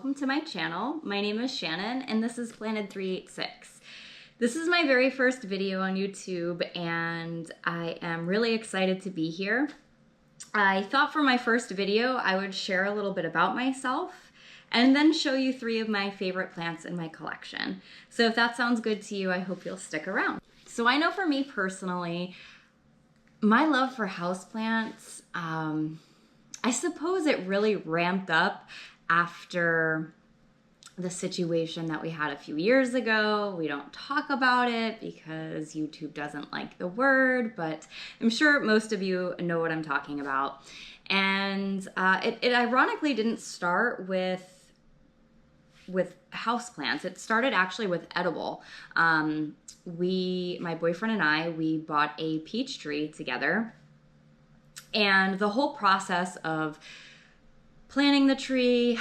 welcome to my channel. My name is Shannon and this is Planted386. This is my very first video on YouTube and I am really excited to be here. I thought for my first video I would share a little bit about myself and then show you 3 of my favorite plants in my collection. So if that sounds good to you, I hope you'll stick around. So I know for me personally, my love for houseplants, I suppose it really ramped up after the situation that we had a few years ago. We don't talk about it because YouTube doesn't like the word, but I'm sure most of you know what I'm talking about. And it ironically didn't start with houseplants. It started actually with edible. My boyfriend and I, we bought a peach tree together, and the whole process of planting the tree,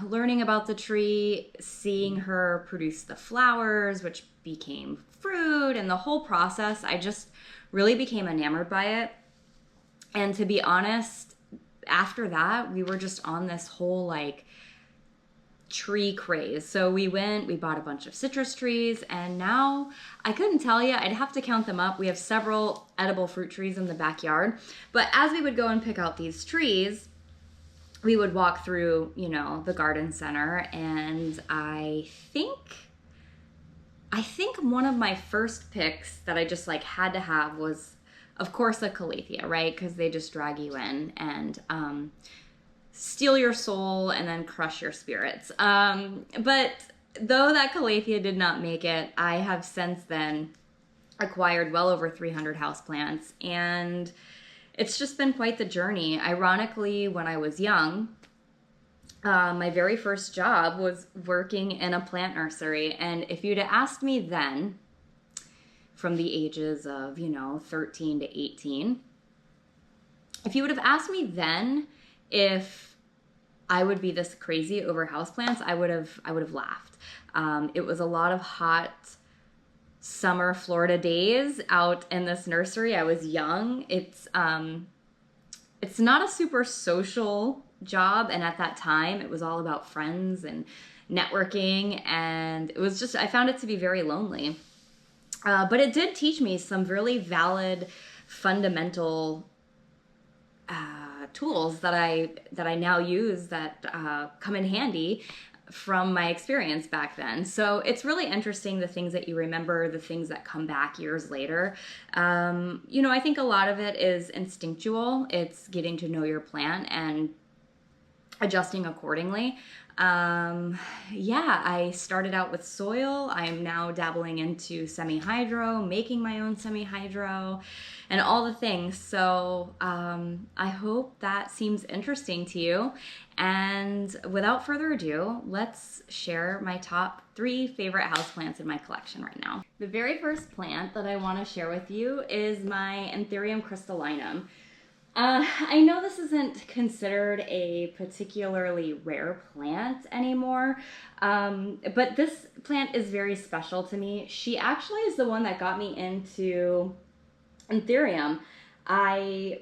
learning about the tree, seeing her produce the flowers, which became fruit, and the whole process, I just really became enamored by it. And to be honest, after that, we were just on this whole like tree craze. So we bought a bunch of citrus trees, and now I couldn't tell you, I'd have to count them up. We have several edible fruit trees in the backyard, but as we would go and pick out these trees, we would walk through, you know, the garden center, and I think one of my first picks that I just like had to have was, of course, a calathea, right? Because they just drag you in and steal your soul and then crush your spirits. But though that calathea did not make it, I have since then acquired well over 300 houseplants, and it's just been quite the journey. Ironically, when I was young, my very first job was working in a plant nursery, and if you'd have asked me then, from the ages of, 13 to 18, if you would have asked me then if I would be this crazy over houseplants, I would have laughed. It was a lot of hot summer Florida days out in this nursery. I was young. It's not a super social job, and at that time it was all about friends and networking, and it was just, I found it to be very lonely. But it did teach me some really valid, fundamental tools that I now use that come in handy from my experience back then. So it's really interesting, the things that you remember, the things that come back years later. I think a lot of it is instinctual. It's getting to know your plant and adjusting accordingly. I started out with soil. I'm now dabbling into semi-hydro, making my own semi-hydro, and all the things. So I hope that seems interesting to you. And without further ado, let's share my top 3 favorite houseplants in my collection right now. The very first plant that I want to share with you is my Antherium crystallinum. I know this isn't considered a particularly rare plant anymore, but this plant is very special to me. She actually is the one that got me into Antherium. I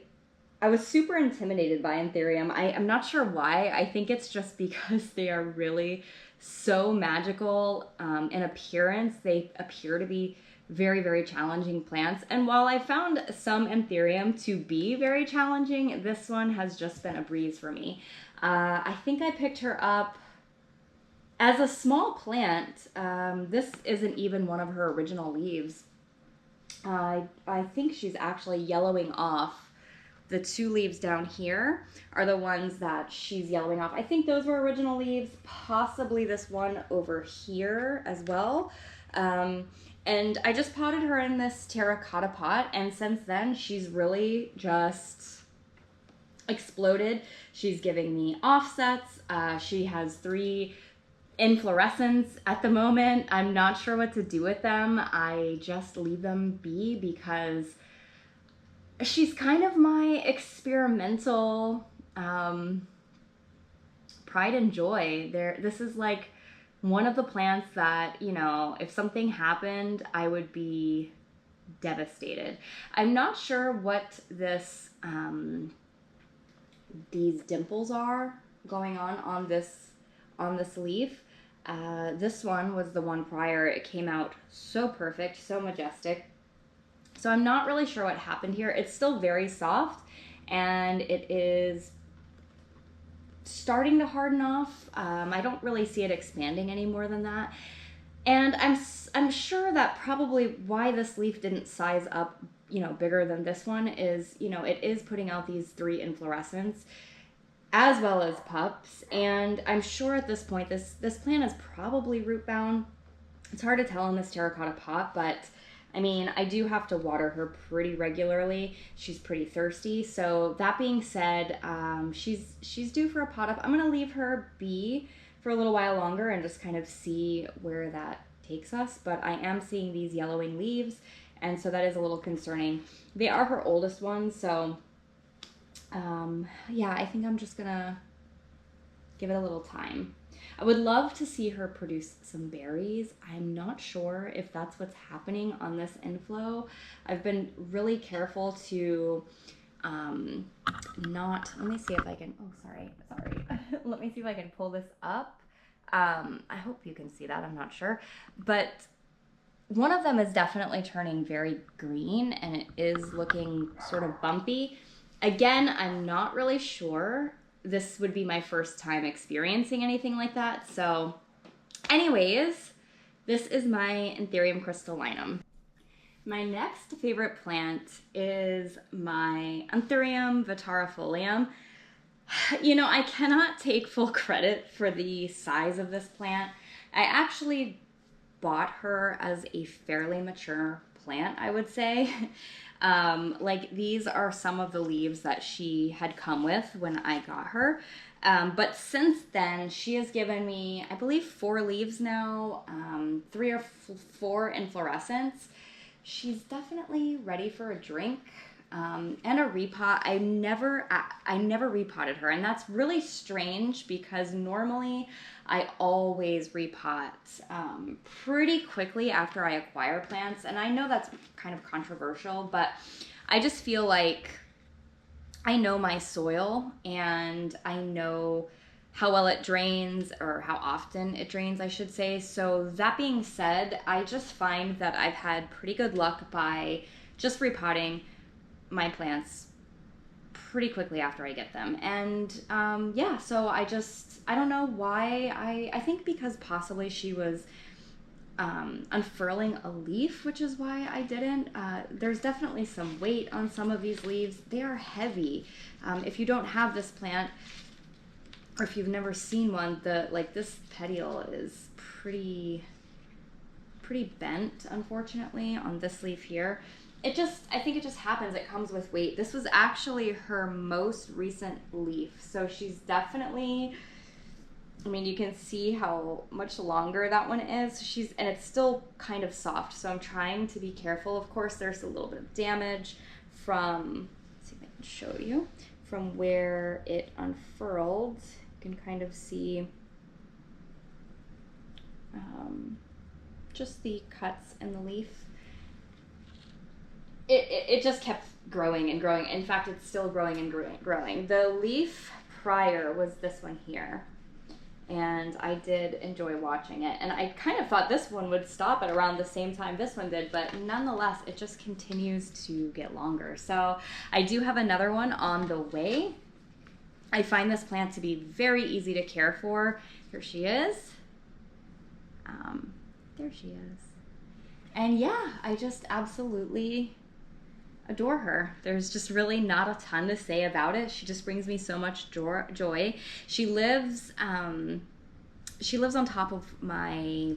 was super intimidated by Antherium. I'm not sure why. I think it's just because they are really so magical in appearance. They appear to be very, very challenging plants. And while I found some Antherium to be very challenging, this one has just been a breeze for me. I think I picked her up as a small plant. This isn't even one of her original leaves. I think she's actually yellowing off. The 2 leaves down here are the ones that she's yellowing off. I think those were original leaves, possibly this one over here as well. And I just potted her in this terracotta pot, and since then she's really just exploded. She's giving me offsets. She has 3 inflorescence at the moment. I'm not sure what to do with them. I just leave them be because she's kind of my experimental pride and joy. This is like one of the plants that, if something happened, I would be devastated. I'm not sure what these dimples are going on on this leaf. This one was the one prior. It came out so perfect, so majestic. So I'm not really sure what happened here. It's still very soft, and it is starting to harden off. I don't really see it expanding any more than that. And I'm sure that probably why this leaf didn't size up, bigger than this one is, it is putting out these 3 inflorescents as well as pups. And I'm sure at this point, this plant is probably root bound. It's hard to tell in this terracotta pot, but I mean, I do have to water her pretty regularly. She's pretty thirsty. So that being said, she's due for a pot up. I'm gonna leave her be for a little while longer and just kind of see where that takes us. But I am seeing these yellowing leaves, and so that is a little concerning. They are her oldest ones, so yeah, I think I'm just gonna give it a little time. I would love to see her produce some berries. I'm not sure if that's what's happening on this inflow. I've been really careful to not, let me see if I can, oh, sorry. Let me see if I can pull this up. I hope you can see that, I'm not sure. But one of them is definitely turning very green, and it is looking sort of bumpy. Again, I'm not really sure. This would be my first time experiencing anything like that. So anyways, this is my Antherium crystallinum. My next favorite plant is my Antherium Vitara folium. I cannot take full credit for the size of this plant. I actually bought her as a fairly mature plant, I would say. Like these are some of the leaves that she had come with when I got her. But since then, she has given me, I believe, 4 leaves now, 3 or 4 inflorescents. She's definitely ready for a drink. And a repot. I never repotted her, and that's really strange because normally I always repot pretty quickly after I acquire plants, and I know that's kind of controversial, but I just feel like I know my soil and I know how well it drains, or how often it drains, I should say. So that being said, I just find that I've had pretty good luck by just repotting my plants pretty quickly after I get them. And yeah, so I don't know why. I think because possibly she was unfurling a leaf, which is why I didn't. There's definitely some weight on some of these leaves. They are heavy. If you don't have this plant, or if you've never seen one, this petiole is pretty bent, unfortunately, on this leaf here. I think it just happens. It comes with weight. This was actually her most recent leaf. So she's definitely, I mean, you can see how much longer that one is. And it's still kind of soft. So I'm trying to be careful. Of course, there's a little bit of damage from, let's see if I can show you, from where it unfurled. You can kind of see just the cuts in the leaf. It just kept growing and growing. In fact, it's still growing and growing. The leaf prior was this one here, and I did enjoy watching it. And I kind of thought this one would stop at around the same time this one did, but nonetheless, it just continues to get longer. So I do have another one on the way. I find this plant to be very easy to care for. Here she is. There she is. And yeah, I just absolutely adore her. There's just really not a ton to say about it. She just brings me so much joy. She lives on top of my,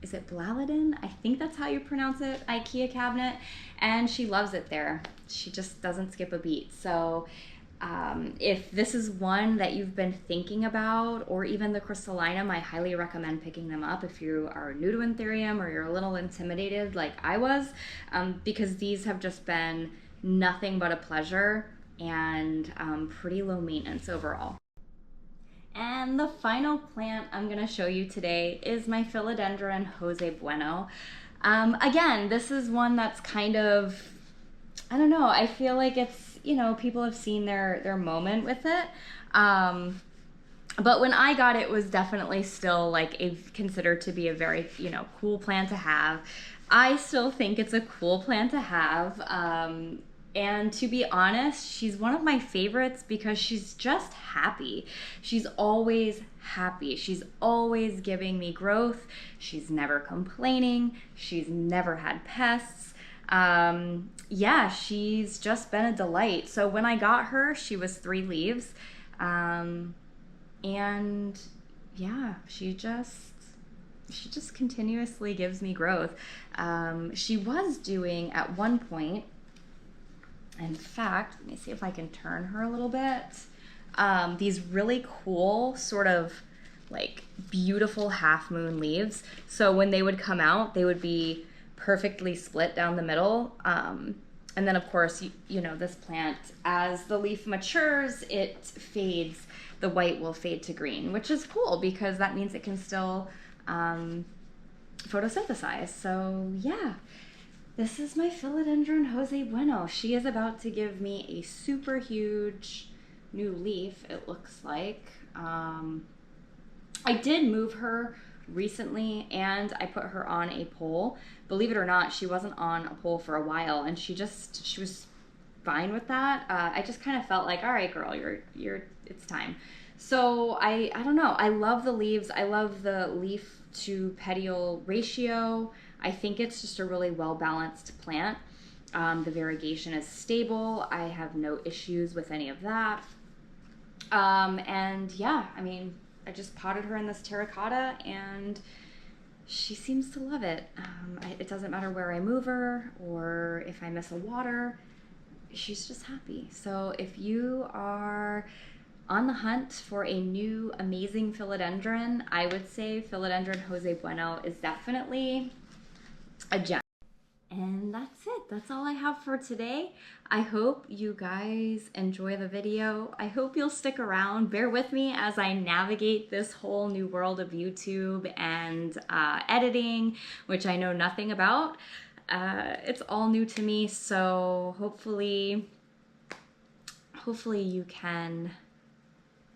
is it Blaladin? I think that's how you pronounce it, IKEA cabinet, and she loves it there. She just doesn't skip a beat. So if this is one that you've been thinking about, or even the crystallinum, I highly recommend picking them up if you are new to Antherium or you're a little intimidated like I was, because these have just been nothing but a pleasure and pretty low maintenance overall. And the final plant I'm going to show you today is my Philodendron Jose Bueno. Again, this is one that's kind of, I don't know, I feel like it's, people have seen their moment with it. But when I got it, it was definitely still like considered to be a very, you know, cool plant to have. I still think it's a cool plant to have. And to be honest, she's one of my favorites because she's just happy. She's always happy. She's always giving me growth. She's never complaining. She's never had pests. Yeah, she's just been a delight. So when I got her, she was 3 leaves. And yeah, she just continuously gives me growth. She was doing at one point, in fact, let me see if I can turn her a little bit, these really cool sort of like beautiful half moon leaves. So when they would come out, they would be perfectly split down the middle. And then of course, you know, this plant, as the leaf matures, it fades. The white will fade to green, which is cool because that means it can still photosynthesize. So yeah, this is my Philodendron Jose Bueno. She is about to give me a super huge new leaf, it looks like. I did move her recently and I put her on a pole. Believe it or not, she wasn't on a pole for a while and she was fine with that. I just kind of felt like, all right, girl, it's time. So I don't know. I love the leaves. I love the leaf to petiole ratio. I think it's just a really well-balanced plant. The variegation is stable. I have no issues with any of that. And yeah, I mean, I just potted her in this terracotta and she seems to love it. It doesn't matter where I move her or if I miss a water. She's just happy. So if you are on the hunt for a new amazing philodendron, I would say Philodendron Jose Bueno is definitely a gem. And that's it. That's all I have for today. I hope you guys enjoy the video. I hope you'll stick around. Bear with me as I navigate this whole new world of YouTube and editing, which I know nothing about. It's all new to me, so hopefully you can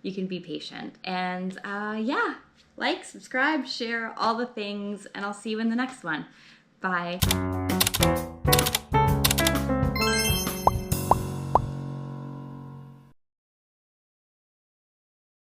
be patient. And yeah, like, subscribe, share, all the things, and I'll see you in the next one. Bye.